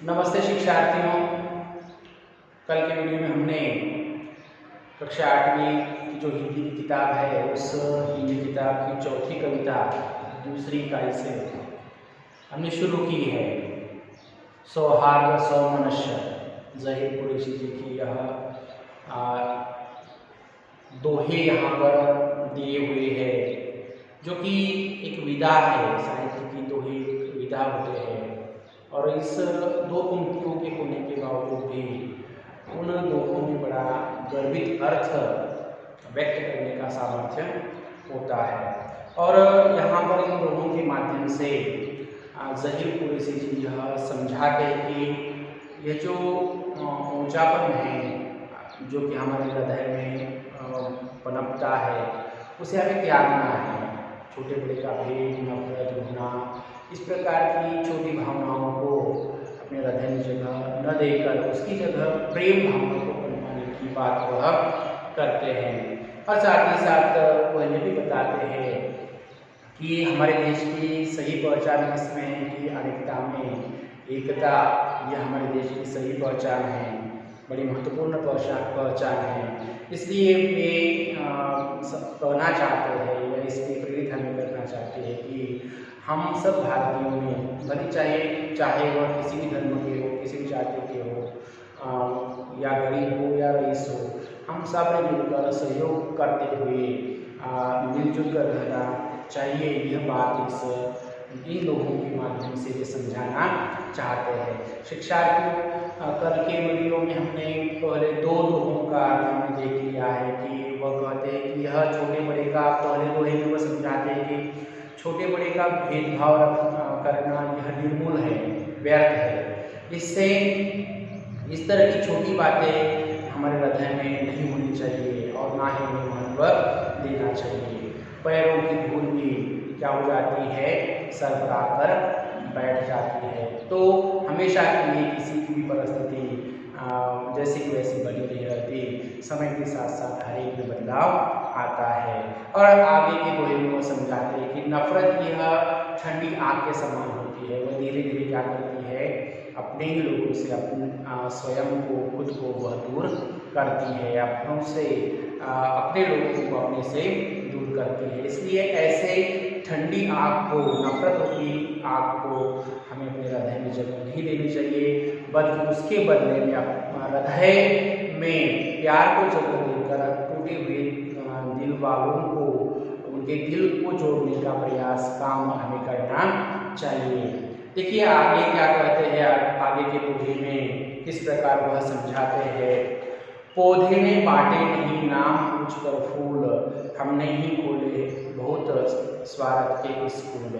नमस्ते शिक्षार्थियों। कल के वीडियो में हमने कक्षा 8वीं की जो हिंदी की किताब है उस हिंदी किताब की चौथी कविता दूसरी इकाई से हमने शुरू की है। सौहार्द सौमनस्य ज़हीर कुरैशी जी की यह दोहे यहाँ पर दिए हुए है, जो कि एक विधा है। साहित्य की दोहे विधा होते हैं और इस दो पंक्तियों के होने के बावजूद भी उन दोनों में बड़ा गर्भित अर्थ व्यक्त करने का सामर्थ्य होता है। और यहाँ पर इन दोनों के माध्यम से ज़हीर कुरैशी जी यह समझाते हैं कि यह जो ऊंचापन है जो कि हमारे हृदय में पनपता है उसे हमें त्यागना है। छोटे बड़े का भेद, नफरत, घृणा, इस प्रकार की छोटी भावनाओं को अपने हृदय में जगह न देकर उसकी जगह प्रेम भावना को पनपाने की बात वह करते हैं। और साथ ही साथ वह ये भी बताते हैं कि हमारे देश की सही पहचान इसमें है कि अनेकता में एकता, यह हमारे देश की सही पहचान है, बड़ी महत्वपूर्ण पहचान है। इसलिए वे कहना चाहते हैं या इसके प्रेरित हमें करना चाहते हैं कि हम सब भारतीयों में भले चाहे वह किसी भी धर्म के हो, किसी भी जाति के हो, या गरीब हो या रईस हो, हम सब ने मिलकर सहयोग करते हुए मिलजुल कर रहना चाहिए। यह बात इन लोगों के माध्यम से ये समझाना चाहते हैं। शिक्षार्थियों, कल के वीडियो में हमने पहले दो दोहों का हमने देख लिया है कि वह कहते हैं कि यह छोटे बड़े का, पहले दोहे में वह समझाते हैं कि छोटे बड़े का भेदभाव करना यह निर्मूल है, व्यर्थ है। इससे इस तरह की छोटी बातें हमारे हृदय में नहीं होनी चाहिए और ना ही उन्हें महत्व देना चाहिए। पैरों की धूल भी क्या हो जाती है, सर पर आकर बैठ जाती है। तो हमेशा के लिए किसी की भी परिस्थिति जैसी की वैसी बनी नहीं रहती, समय के साथ साथ हर एक में बदलाव आता है। और आगे के दोहे में वो समझाते हैं कि नफरत यह ठंडी आग के समान होती है। वह धीरे धीरे क्या करती है, अपने ही लोगों से स्वयं को, खुद को वह दूर करती है, अपनों से अपने लोगों को अपने से दूर करती है। इसलिए ऐसे ठंडी आग को, नफरत की आग को हमें अपने हृदय में जगह नहीं देनी चाहिए, बल्कि उसके बदले में हृदय में प्यार को जगह देकर टूटे हुए दिल वालों को, उनके दिल को जोड़ने का प्रयास, काम हमें करना चाहिए। देखिए आगे क्या कहते हैं, आगे के दोहे में किस प्रकार वह समझाते हैं। पौधे ने बांटे नहीं नाम पूछ कर फूल, हमने ही खोले बहुत स्वार्थ के स्कूल।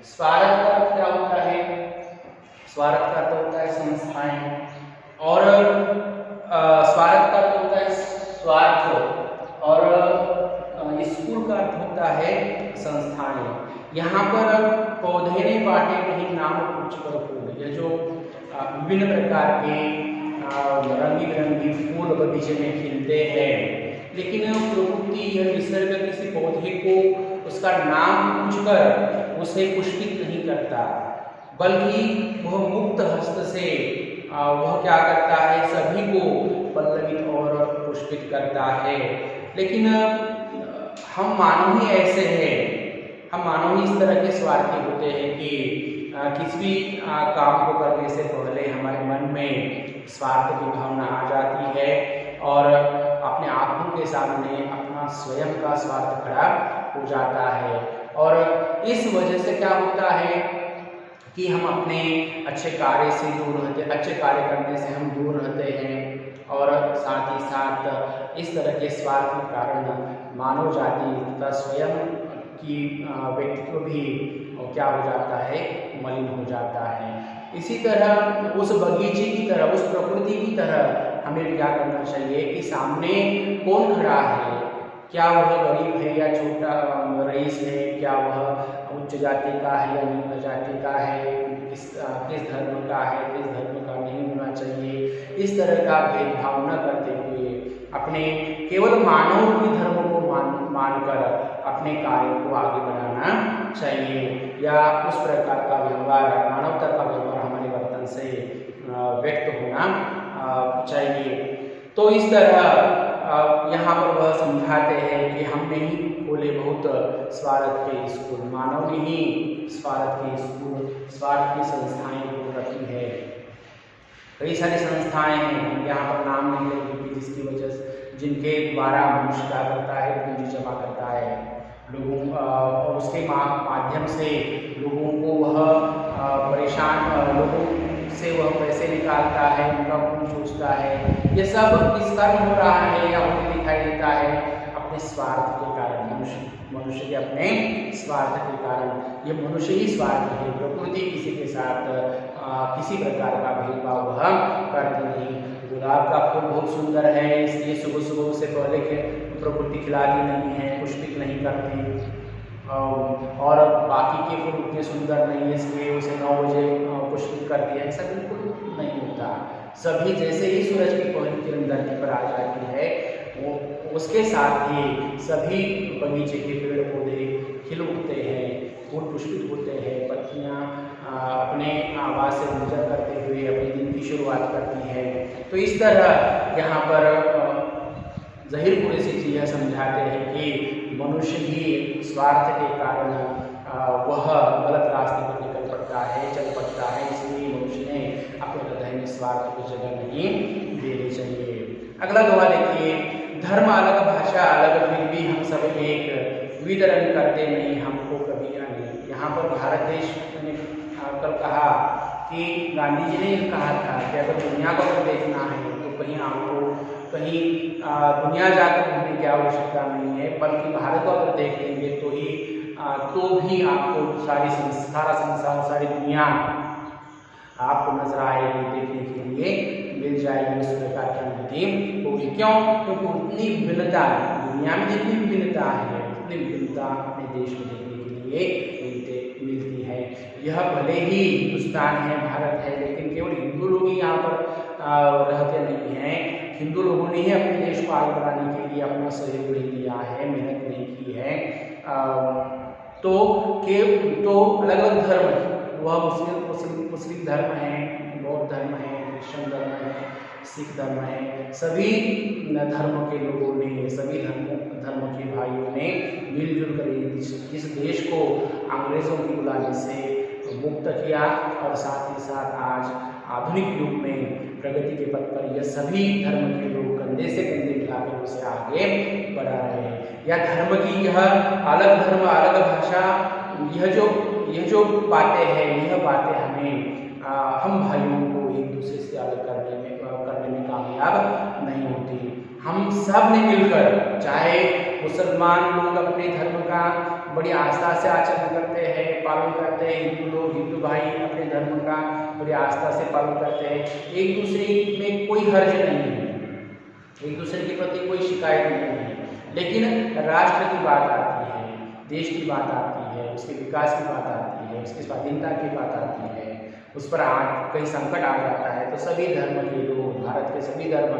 स्वार्थ का क्या होता है, स्वार्थ का तो होता है संस्थाएं, और स्वार्थ का तो होता है स्वार्थ, और स्कूल का अर्थ होता है संस्थाएं। यहाँ पर पौधे ने बांटे नहीं नाम पूछ कर फूल, यह जो विभिन्न प्रकार के रंगी बिरंगी फूल बगीचे में खिलते हैं, लेकिन प्रकृति यह निसर्ग किसी पौधे को उसका नाम पूछकर उसे पुष्पित नहीं करता, बल्कि वह मुक्त हस्त से वह क्या करता है, सभी को पल्लवित और पुष्पित करता है। लेकिन हम मानव ही ऐसे हैं, हम मानव ही इस तरह के स्वार्थी होते हैं कि किसी भी काम को करने से पहले हमारे मन में स्वार्थ की भावना आ जाती है और अपने आँखों के सामने अपना स्वयं का स्वार्थ खड़ा हो जाता है। और इस वजह से क्या होता है कि हम अपने अच्छे कार्य से दूर रहते, अच्छे कार्य करने से हम दूर रहते हैं, और साथ ही साथ इस तरह के स्वार्थ के कारण मानव जाति तथा स्वयं की व्यक्तित्व भी क्या हो जाता है, मलिन हो जाता है। इसी तरह उस बगीचे की तरह, उस प्रकृति की तरह हमें क्या करना चाहिए कि सामने कौन खड़ा है, क्या वह गरीब है या छोटा रईस है, क्या वह उच्च जाति का है या निम्न जाति का है, किस धर्म का है, किस धर्म का नहीं होना चाहिए। इस तरह का भेदभाव न करते हुए अपने केवल मानव रूपी धर्म को मानकर अपने कार्य को आगे बढ़ाना चाहिए, या उस प्रकार का व्यवहार, मानवता का व्यवहार हमारे वर्तन से व्यक्त होना चाहिए। तो इस तरह यहाँ पर वह समझाते हैं कि हमने ही खोले बहुत स्वार्थ के स्कूल, मानव ने ही स्वार्थ के स्कूल, स्वार्थ की संस्थाएं खोल रखी है। कई सारी संस्थाएं हैं, यहाँ पर नाम नहीं लेंगे, जिसकी वजह से जिनके द्वारा मनुष्य क्या करता है, पूंजी जमा करता है लोगों, और उसके माध्यम से लोगों को वह परेशान, लोगों से वह पैसे निकालता है, उनका खून चूसता है। ये सब किस कारण हो रहा है या होने दिखाई देता है? अपने स्वार्थ के कारण, मनुष्य के अपने स्वार्थ के कारण। ये मनुष्य ही स्वार्थ है, प्रकृति किसी के साथ किसी प्रकार का भेदभाव वह करती नहीं। गुलाब का फूल बहुत सुंदर है, इसलिए सुबह सुबह उसे पहले प्रकृति खिलाती नहीं है, पुष्पित नहीं करती, और बाकी के फूल उतने सुंदर नहीं है इसलिए उसे 9 बजे पुष्पित कर दिया। ऐसा बिल्कुल नहीं होता। सभी जैसे ही सूरज की पहली किरण धरती पर आ जाती है, वो उसके साथ ही सभी बगीचे के पेड़ पौधे खिल उठते हैं, फूल पुष्पित होते हैं, पत्तियाँ अपने आवाज़ से गुजर करते हुए अपने दिन की शुरुआत करती है। तो इस तरह यहाँ पर ज़हीर कुरैशी जी यह समझाते हैं कि मनुष्य ही स्वार्थ के कारण वह गलत रास्ते पर निकल पड़ता है, चल पड़ता है। इसलिए मनुष्य ने अपने हृदय में स्वार्थ की जगह नहीं देनी चाहिए। अगला गवाह देखिए, धर्म अलग, भाषा अलग, फिर भी हम सब एक, वितरण करते नहीं हमको कभी अनेक। यहाँ पर भारत देश ने कल कहा कि गांधी जी ने कहा था कि अगर दुनिया को अगर देखना है तो कहीं आपको कहीं दुनिया जाकर घूमने की आवश्यकता नहीं है, बल्कि भारत को अगर देख लेंगे तो भी आपको सारा संसार, सारी दुनिया आपको नजर आएगी, देखने के लिए मिल जाएगी। उस प्रकार की अनुभूति होगी। क्यों? क्योंकि उतनी विभिन्नता, दुनिया में जितनी विभिन्नता है उतनी विभिन्नता अपने देश में देखने के लिए मिलती है। यह भले ही हिंदुस्तान है, भारत है, लेकिन केवल हिंदू लोग ही यहाँ पर रहते नहीं हैं। हिंदू लोगों ने ही अपने देश को आगे बढ़ाने के लिए अपना सहयोग नहीं दिया है, मेहनत नहीं की है। तो अलग अलग धर्म है, वह मुस्लिम धर्म है, बौद्ध धर्म है, क्रिश्चियन धर्म है, सिख धर्म है। सभी धर्मों के लोगों ने, सभी धर्मों के भाइयों ने मिलजुल कर इस देश को अंग्रेजों की गुलामी से मुक्त किया, और साथ ही साथ आज आधुनिक युग में प्रगति के पथ पर यह सभी धर्म के लोग कंधे से कंधे मिलाकर उसे आगे बढ़ा रहे हैं। यह धर्म की, यह अलग धर्म अलग भाषा, यह जो बातें हैं, यह बातें हमें हम भाइयों को एक दूसरे से अलग करने में कामयाब नहीं होती। हम सब ने मिलकर, चाहे मुसलमान लोग अपने धर्म का बड़ी आस्था से आचरण करते हैं, पालन करते हैं, हिंदू भाई अपने धर्म का बड़ी आस्था से पालन करते हैं, एक दूसरे में कोई हर्ज नहीं है, एक दूसरे के प्रति कोई शिकायत नहीं है। लेकिन राष्ट्र की बात आती है, देश की बात आती है, उसके विकास की बात आती है, उसकी स्वाधीनता की बात आती है, उस पर कई संकट आ जाता है, तो सभी धर्म के लोग, भारत के सभी धर्म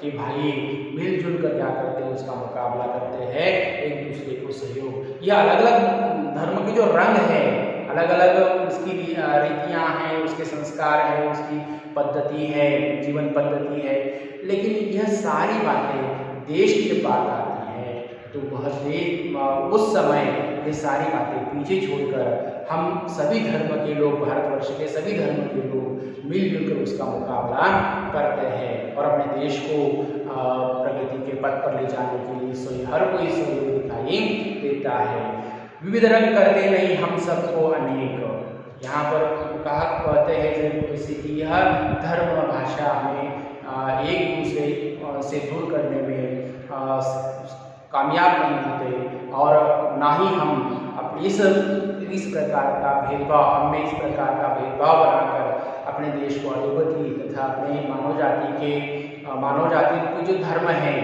के भाई मिलजुल कर क्या करते हैं, उसका मुकाबला करते हैं, एक दूसरे को सहयोग। यह अलग अलग धर्म के जो रंग है, अलग अलग उसकी रीतियाँ हैं, उसके संस्कार हैं, उसकी पद्धति है, जीवन पद्धति है, लेकिन यह सारी बातें देश की जब बात आती है तो वह देश उस समय ये सारी बातें पीछे छोड़कर हम सभी धर्म के लोग, भारतवर्ष के सभी धर्म के लोग मिलजुल कर उसका मुकाबला करते हैं और अपने देश को प्रगति के पथ पर ले जाने के लिए हर कोई सहयोग दिखाई देता है। विविध रंग करते नहीं हम सबको अनेक। यहाँ पर कहते हैं कि यह धर्म भाषा हमें एक दूसरे से दूर करने में कामयाब नहीं होते, और ना ही हम अपने इस प्रकार का भेदभाव, हमें इस प्रकार का भेदभाव बनाकर अपने देश को अधोगति तथा अपने मानव जाति के जो धर्म है,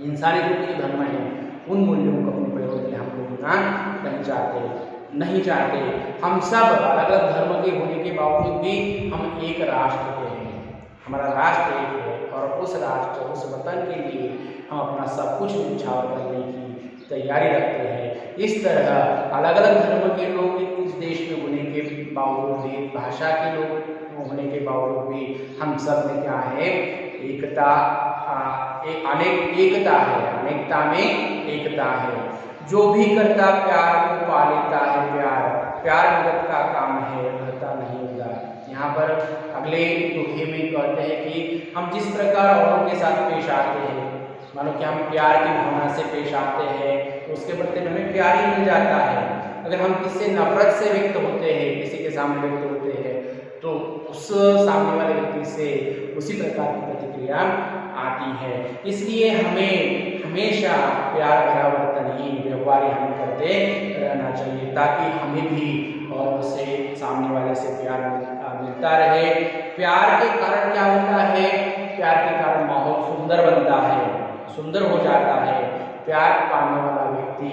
इंसानी रूप के जो धर्म है, उन मूल्यों को अपने प्रयोग में हम लोग नहीं चाहते। हम सब अलग अलग धर्म के होने के बावजूद भी हम एक राष्ट्र के हैं, हमारा राष्ट्र एक है, और उस राष्ट्र, उस वतन के लिए हम अपना सब कुछ न्यौछावर करने की तैयारी रखते हैं। इस तरह अलग अलग धर्म के लोग इस देश में होने के बावजूद भी, भाषा के लोग होने के बावजूद भी हम सब में क्या है, एकता, एकता है, अनेकता में एकता है। जो भी करता प्यार को पा लेता है प्यार, प्यार जगत का काम है, रहता नहीं उदा। यहाँ पर अगले दोहे में कहते हैं कि हम जिस प्रकार औरों के साथ पेश आते हैं, मानो कि हम प्यार की भावना से पेश आते हैं तो उसके प्रति हमें प्यार ही मिल जाता है। अगर हम किसी से नफरत से व्यक्त होते हैं, किसी के सामने व्यक्त होते हैं, तो उस सामने वाले व्यक्ति से उसी प्रकार की प्रतिक्रिया आती है। इसलिए हमें हमेशा प्यार भरा वर्तन ही, व्यवहार हमें करते रहना चाहिए, ताकि हमें भी और उससे सामने वाले से प्यार मिलता रहे। प्यार के कारण क्या होता है, प्यार के कारण माहौल सुंदर बनता है, सुंदर हो जाता है। प्यार पाने वाला व्यक्ति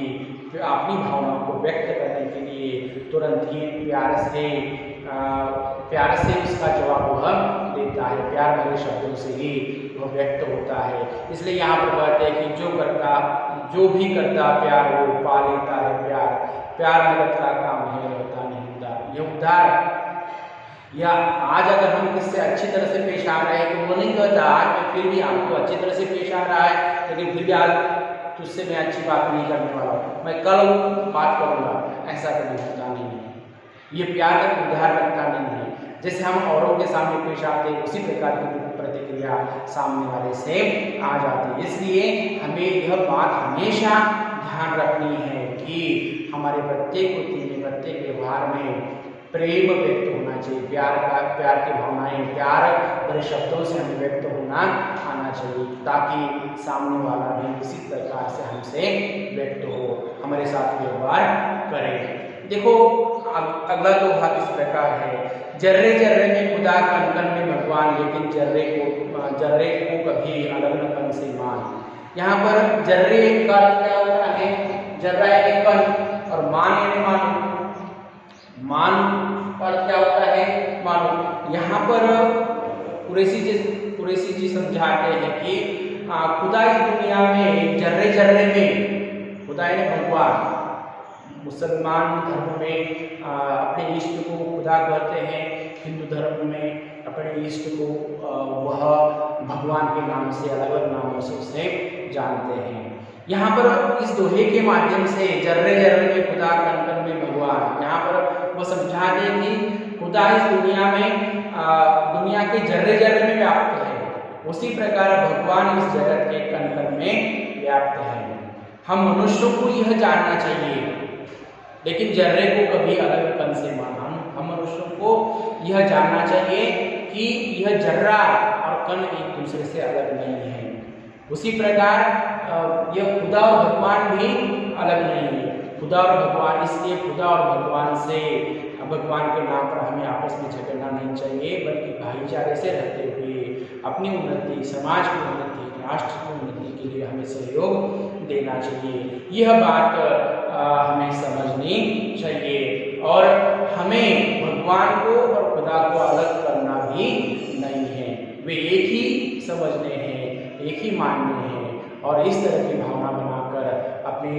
अपनी भावनाओं को व्यक्त करने के लिए तुरंत ही प्यार से उसका जवाब वह देता है, प्यार भरे शब्दों से ही वह व्यक्त होता है। इसलिए यहाँ पर कहते हैं कि जो भी करता प्यार वो पा लेता है प्यार, प्यार जगत का काम है, रहता नहीं उदार। ये उदार या आज अगर हम किससे अच्छी तरह से पेश आ रहे हैं तो वो नहीं कहता आज मैं फिर भी आपको अच्छी तरह से पेश आ रहा है, लेकिन फिर भी आज तुझसे मैं अच्छी बात नहीं करने वाला हूँ, मैं कल बात करूँगा, ऐसा कभी होता नहीं है। ये प्यार का उधार रखता नहीं है। जैसे हम औरों के सामने पेश आते हैं उसी प्रकार की प्रतिक्रिया सामने वाले से आ जाती है। इसलिए हमें यह बात हमेशा ध्यान रखनी है कि हमारे प्रत्येक कृति में, प्रत्येक व्यवहार में प्रेम व्यक्त होना चाहिए, प्यार की भावनाएं, प्यार भरे शब्दों से हमें व्यक्त होना आना चाहिए, ताकि सामने वाला भी इसी प्रकार से हमसे व्यक्त हो, हमारे साथ व्यवहार करे। देखो अगला दोहा इस प्रकार है, जर्रे जर्रे में खुदा, कण कण में भगवान, लेकिन जर्रे को कभी अलग न कण से मान। यहाँ पर जर्रे का क्या होता है, जर्रा यानी कण और मान यानी मानो। मान का अर्थ क्या होता है, मानो। यहाँ पर कुरैशी जी समझाते हैं कि खुदा इस दुनिया में जर्रे जर्रे में, खुदा यानी भगवान, मुसलमान धर्म में अपने इष्ट को खुदा कहते हैं, हिंदू धर्म में अपने इष्ट को वह भगवान के नाम से, अलग अलग नामों से उसे जानते हैं। यहाँ पर इस दोहे के माध्यम से जर्रे जर्रे में खुदा, कण कण में भगवान, यहाँ पर वो समझा दे कि खुदा इस दुनिया में दुनिया के जर्रे जर्रे में व्याप्त है, उसी प्रकार भगवान इस जगत के कण कण में व्याप्त है। हम मनुष्यों को यह जानना चाहिए, लेकिन जर्रे को कभी अलग कण से माना। हम मनुष्यों को यह जानना चाहिए कि यह जर्रा और कण एक दूसरे से अलग नहीं है। उसी प्रकार यह खुदा और भगवान भी अलग नहीं है। खुदा और भगवान, इसलिए खुदा और भगवान से, भगवान के नाम पर हमें आपस में झगड़ना नहीं चाहिए, बल्कि भाईचारे से रहते हुए अपनी उन्नति, समाज की उन्नति, राष्ट्र की उन्नति के लिए हमें सहयोग देना चाहिए। यह बात हमें समझनी चाहिए और हमें भगवान को और खुदा को अलग करना भी नहीं है। वे एक ही समझने हैं, एक ही मानने हैं और इस तरह की भावना बनाकर अपने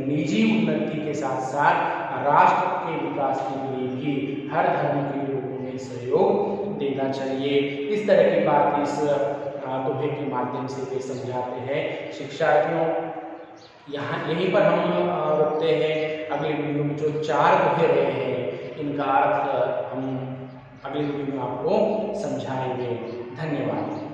निजी उन्नति के साथ साथ राष्ट्र के विकास के लिए भी हर धर्म के लोगों में सहयोग देना चाहिए। इस तरह की बात इस दोहे के माध्यम से वे समझाते हैं। शिक्षार्थियों, यहीं पर हम रुकते हैं। अगले वीडियो में जो 4 दोहे रहे हैं, इनका अर्थ हम अगले वीडियो में आपको समझाएंगे। धन्यवाद।